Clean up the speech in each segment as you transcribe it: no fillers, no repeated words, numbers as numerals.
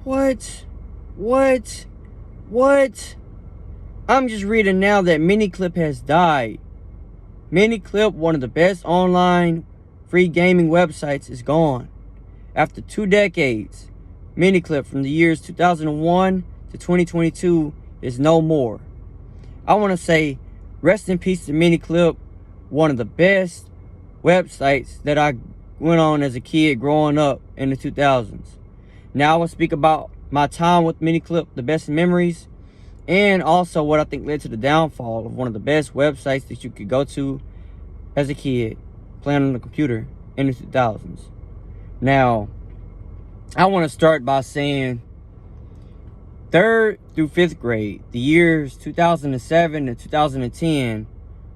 What? What? What? I'm just reading now that Miniclip has died. Miniclip, one of the best online free gaming websites, is gone. After 2 decades, Miniclip from the years 2001 to 2022 is no more. I want to say rest in peace to Miniclip, one of the best websites that I went on as a kid growing up in the 2000s. Now I will speak about my time with Miniclip, the best memories, and also what I think led to the downfall of one of the best websites that you could go to as a kid playing on the computer in the 2000s. Now, I want to start by saying 3rd through 5th grade, the years 2007 and 2010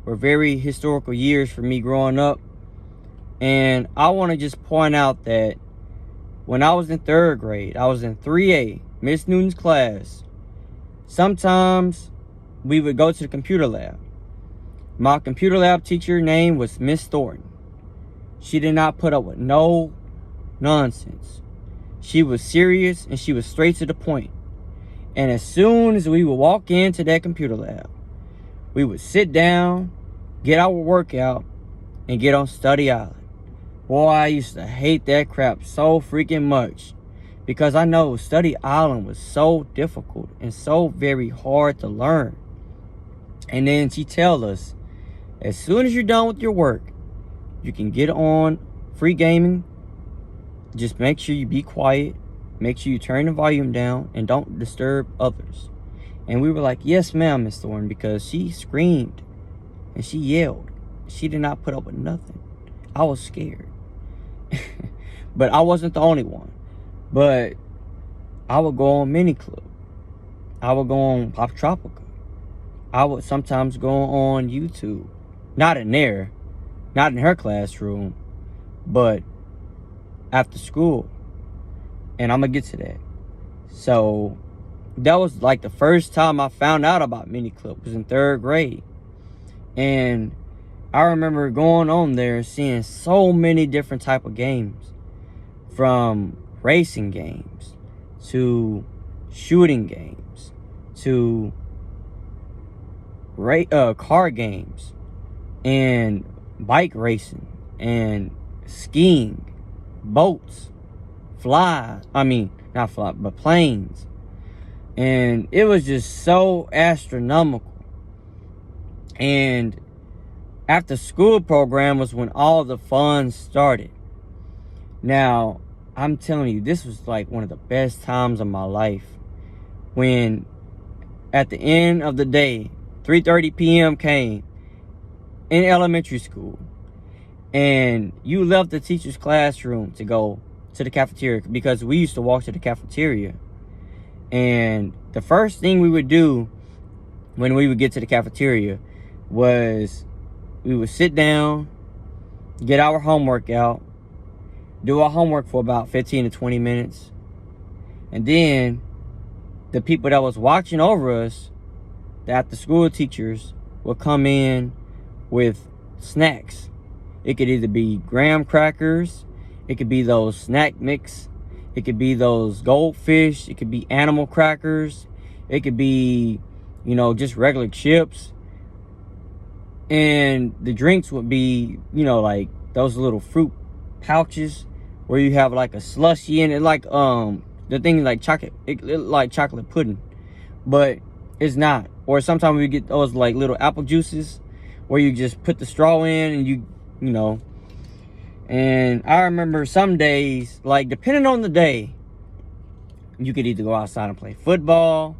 were very historical years for me growing up. And I want to just point out that when I was in 3rd grade, I was in 3A, Miss Newton's class. Sometimes we would go to the computer lab. My computer lab teacher name was Miss Thornton. She did not put up with no nonsense. She was serious and she was straight to the point. And as soon as we would walk into that computer lab, we would sit down, get our workout, and get on study island. Boy, I used to hate that crap so freaking much, because I know study island was so difficult and so very hard to learn. And then she tell us, as soon as you're done with your work, you can get on free gaming. Just make sure you be quiet. Make sure you turn the volume down and don't disturb others. And we were like, yes, ma'am, Miss Thornton, because she screamed and she yelled. She did not put up with nothing. I was scared. But I wasn't the only one. But I would go on Miniclip. I would go on Pop Tropica. I would sometimes go on YouTube. Not in there. Not in her classroom. But after school. And I'm going to get to that. So that was like the first time I found out about Miniclip. Was in 3rd grade. And I remember going on there and seeing so many different type of games. From racing games to shooting games to car games and bike racing and skiing, boats, but planes. And it was just so astronomical. And after school program was when all the fun started. Now, I'm telling you, this was like one of the best times of my life. When at the end of the day, 3:30 p.m. came in elementary school, and you left the teacher's classroom to go to the cafeteria, because we used to walk to the cafeteria. And the first thing we would do when we would get to the cafeteria was we would sit down, get our homework out, do our homework for about 15 to 20 minutes. And then the people that was watching over us, the after school teachers, would come in with snacks. It could either be graham crackers, it could be those snack mix, it could be those goldfish, it could be animal crackers, it could be, just regular chips. And the drinks would be, like those little fruit pouches where you have like a slushy in it, like the thing like chocolate, it like chocolate pudding, but it's not. Or sometimes we get those like little apple juices where you just put the straw in and you know. And I remember some days, like depending on the day, you could either go outside and play football,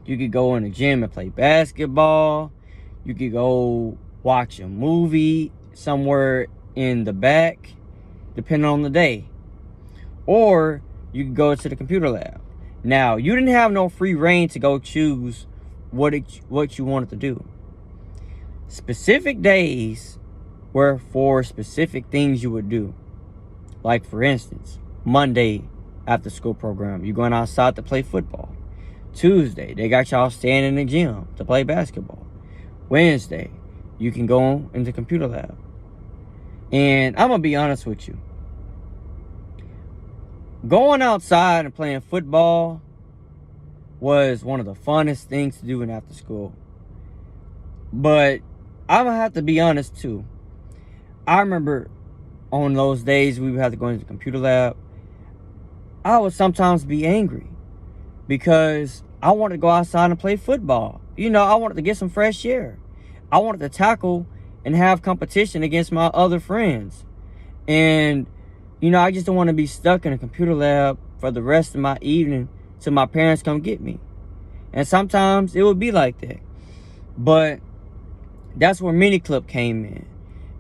you could go in the gym and play basketball, you could go watch a movie somewhere in the back, depending on the day. Or you could go to the computer lab. Now, you didn't have no free reign to go choose what you wanted to do. Specific days were for specific things you would do. Like, for instance, Monday after school program, you're going outside to play football. Tuesday, they got y'all staying in the gym to play basketball. Wednesday, you can go in the computer lab. And I'm going to be honest with you. Going outside and playing football was one of the funnest things to do in after school. But I'm gonna have to be honest too. I remember on those days we would have to go into the computer lab, I would sometimes be angry because I wanted to go outside and play football. I wanted to get some fresh air. I wanted to tackle and have competition against my other friends. And, I just don't want to be stuck in a computer lab for the rest of my evening till my parents come get me. And sometimes it would be like that. But that's where Miniclip came in.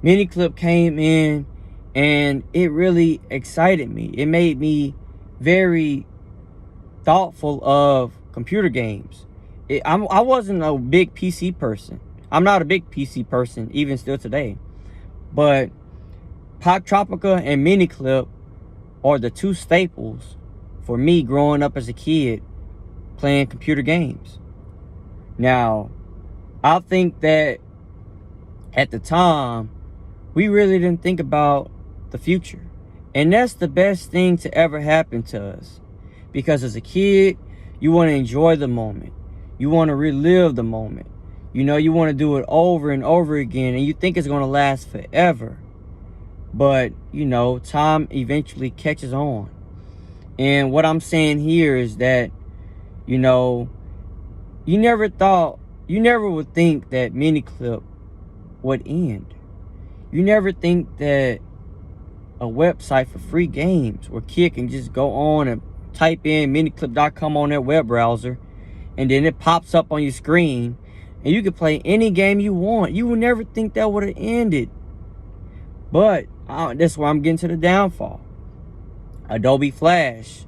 Miniclip came in and it really excited me. It made me very thoughtful of computer games. I wasn't a big PC person. I'm not a big PC person, even still today. But Pop Tropica and Miniclip are the two staples for me growing up as a kid playing computer games. Now, I think that at the time, we really didn't think about the future. And that's the best thing to ever happen to us. Because as a kid, you want to enjoy the moment. You want to relive the moment. You want to do it over and over again, and you think it's going to last forever. But, time eventually catches on. And what I'm saying here is that, you never would think that Miniclip would end. You never think that a website for free games where kid can just go on and type in miniclip.com on their web browser, and then it pops up on your screen, and you can play any game you want. You would never think that would have ended. But that's where I'm getting to the downfall. Adobe Flash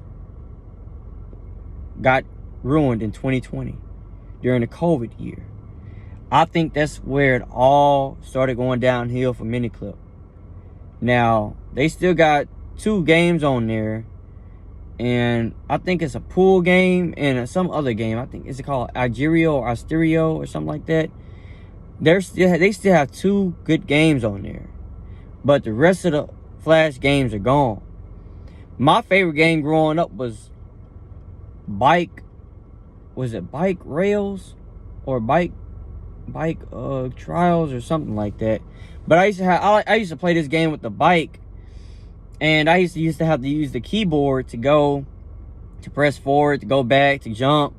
got ruined in 2020 during the COVID year. I think that's where it all started going downhill for Miniclip. Now, they still got 2 games on there. And I think it's a pool game and some other game. I think it's called Algerio or Asterio or something like that. They still have 2 good games on there. But the rest of the Flash games are gone. My favorite game growing up was Bike Rails or Bike Trials or something like that. But I used to play this game with the bike, and I used to have to use the keyboard to press forward, to go back, to jump.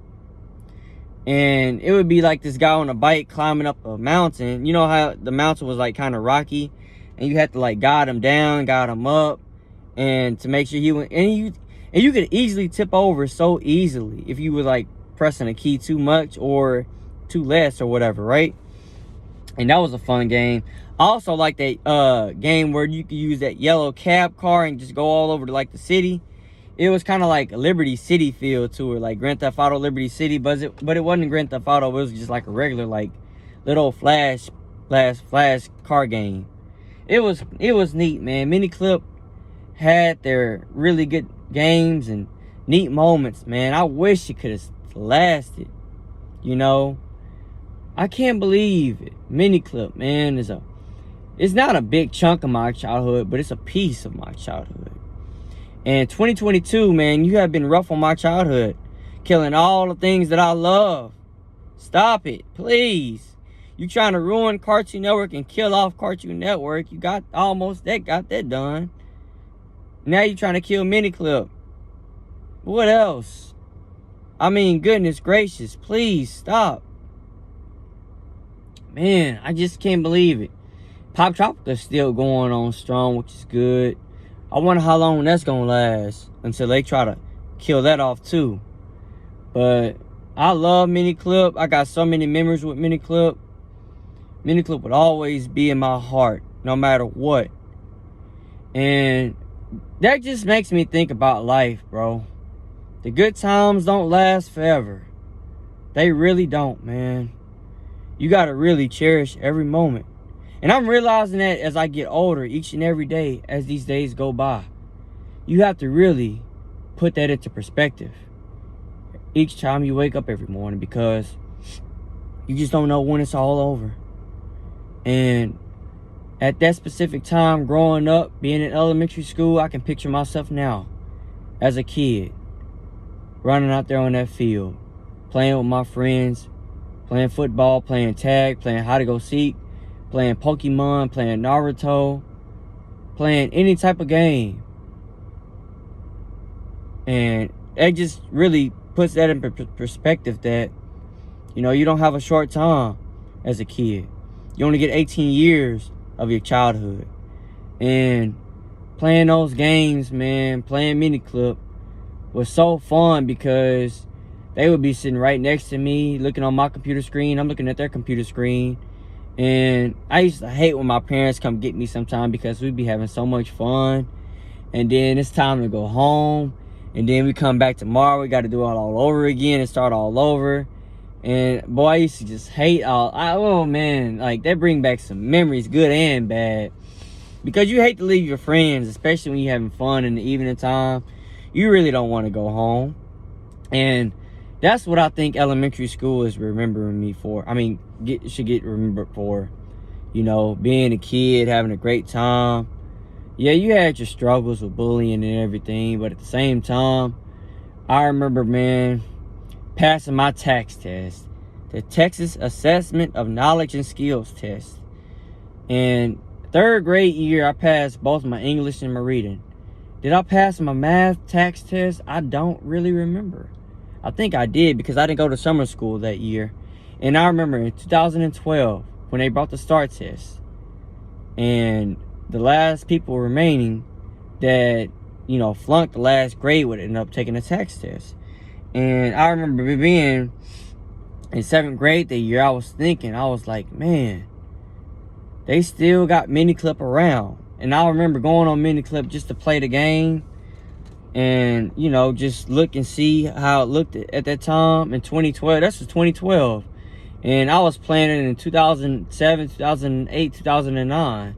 And it would be like this guy on a bike climbing up a mountain. You know how the mountain was like kind of rocky, and you had to like guide him down, guide him up, and to make sure he went. And you could easily tip over so easily if you were like pressing a key too much or too less or whatever, right? And that was a fun game. I also like that game where you could use that yellow cab car and just go all over to like the city. It was kind of like a Liberty City feel to it, like Grand Theft Auto Liberty City, but it wasn't Grand Theft Auto. It was just like a regular like little flash car game. It was neat, man. Miniclip had their really good games and neat moments, man. I wish it could have lasted. I can't believe it. Miniclip, man, it's not a big chunk of my childhood, but it's a piece of my childhood. And 2022, man, you have been rough on my childhood, killing all the things that I love. Stop it, please. You trying to ruin Cartoon Network and kill off Cartoon Network. You got that done. Now you trying to kill Miniclip. What else? I mean, goodness gracious, please stop. Man, I just can't believe it. Pop Tropica's still going on strong, which is good. I wonder how long that's gonna last until they try to kill that off too. But I love Miniclip. I got so many memories with Miniclip. Miniclip would always be in my heart, no matter what. And that just makes me think about life, bro. The good times don't last forever. They really don't, man. You gotta really cherish every moment. And I'm realizing that as I get older, each and every day, as these days go by. You have to really put that into perspective each time you wake up every morning, because you just don't know when it's all over. And at that specific time, growing up, being in elementary school, I can picture myself now. as a kid, running out there on that field, playing with my friends, playing football, playing tag, playing hide and go seek, playing Pokemon, playing Naruto, playing any type of game. And it just really puts that in perspective that, you know, you don't have a short time as a kid. You only get 18 years of your childhood. And playing those games, man, playing Miniclip was so fun because they would be sitting right next to me, looking on my computer screen. I'm looking at their computer screen. And I used to hate when my parents come get me sometime because we'd be having so much fun. And then it's time to go home. And then we come back tomorrow. We got to do it all over again and start all over. And boy, I used to just hate oh man, like that bring back some memories, good and bad. Because you hate to leave your friends, especially when you're having fun in the evening time. You really don't want to go home. And that's what I think elementary school is remembering me for. I mean, should get remembered for. You know, being a kid, having a great time. Yeah, you had your struggles with bullying and everything, but at the same time, I remember, man, passing my tax test, the Texas Assessment of Knowledge and Skills test. And third grade year, I passed both my English and my reading. Did I pass my math tax test? I don't really remember. I think I did because I didn't go to summer school that year. And I remember in 2012 when they brought the STAR test. And the last people remaining that, you know, flunked the last grade would end up taking a tax test. And I remember being in 7th grade that year, I was like, man, they still got Miniclip around. And I remember going on Miniclip just to play the game and, you know, just look and see how it looked at that time in 2012. This was 2012. And I was playing it in 2007, 2008, 2009.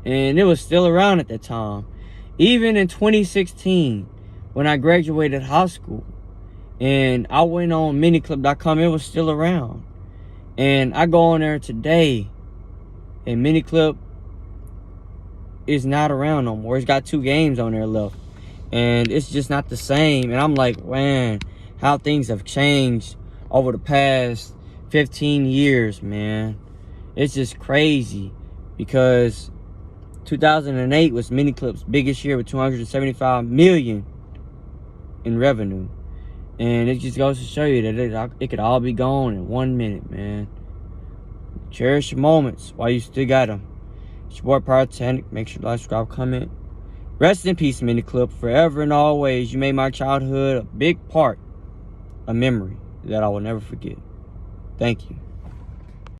And it was still around at that time. Even in 2016, when I graduated high school, and I went on miniclip.com, it was still around. And I go on there today, and Miniclip is not around no more. It's got 2 games on there left. And it's just not the same. And I'm like, man, how things have changed over the past 15 years, man. It's just crazy. Because 2008 was Miniclip's biggest year with 275 million in revenue. And it just goes to show you that it could all be gone in 1 minute, man. Cherish your moments while you still got them. It's your boy Pyrotechnic. Make sure to like, subscribe, comment. Rest in peace, Miniclip. Forever and always, you made my childhood a big part, a memory that I will never forget. Thank you.